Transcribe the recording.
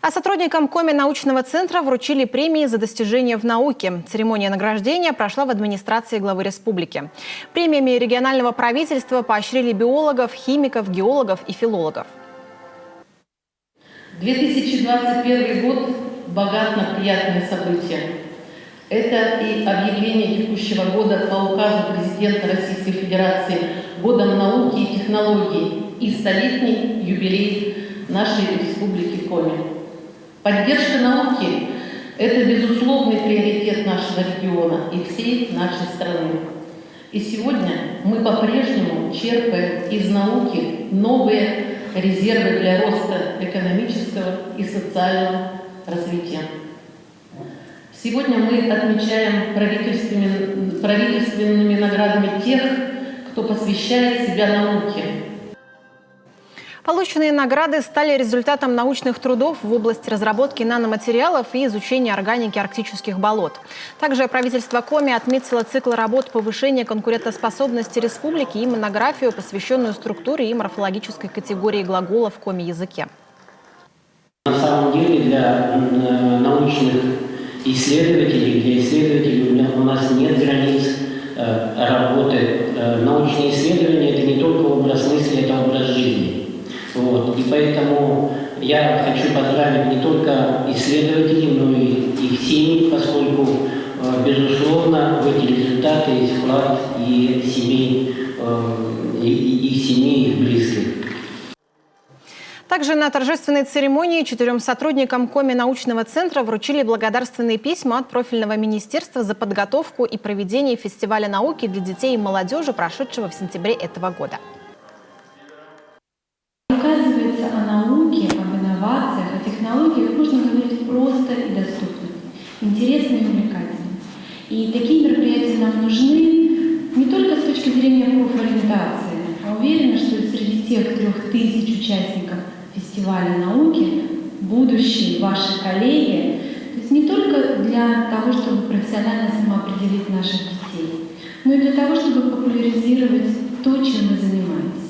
А сотрудникам Коми научного центра вручили премии за достижения в науке. Церемония награждения прошла в администрации главы республики. Премиями регионального правительства поощрили биологов, химиков, геологов и филологов. 2021 год богат на приятные события. Это и объявление текущего года по указу президента Российской Федерации годом науки и технологий и столетний юбилей нашей республики Коми. Поддержка науки – это безусловный приоритет нашего региона и всей нашей страны. И сегодня мы по-прежнему черпаем из науки новые резервы для роста экономического и социального развития. Сегодня мы отмечаем правительственными наградами тех, кто посвящает себя науке. Полученные награды стали результатом научных трудов в области разработки наноматериалов и изучения органики арктических болот. Также правительство Коми отметило цикл работ повышения конкурентоспособности республики и монографию, посвященную структуре и морфологической категории глаголов в коми-языке. На самом деле для научных исследователей у нас нет границ работы. Научные исследования – это не только образ мысли, это образ жизни. Вот. И поэтому я хочу поздравить не только исследователей, но и их семьи, поскольку, безусловно, в эти результаты есть вклад и семей, их семей, их близких. Также на торжественной церемонии 4 сотрудникам Коми научного центра вручили благодарственные письма от профильного министерства за подготовку и проведение фестиваля науки для детей и молодежи, прошедшего в сентябре этого года. Оказывается, о науке, об инновациях, о технологиях можно говорить просто и доступно, интересно и увлекательно. И такие мероприятия нам нужны не только с точки зрения профориентации, а уверена, что среди тех 3000 участников фестиваля науки будущие ваши коллеги, то есть не только для того, чтобы профессионально самоопределить наших детей, но и для того, чтобы популяризировать то, чем вы занимаетесь.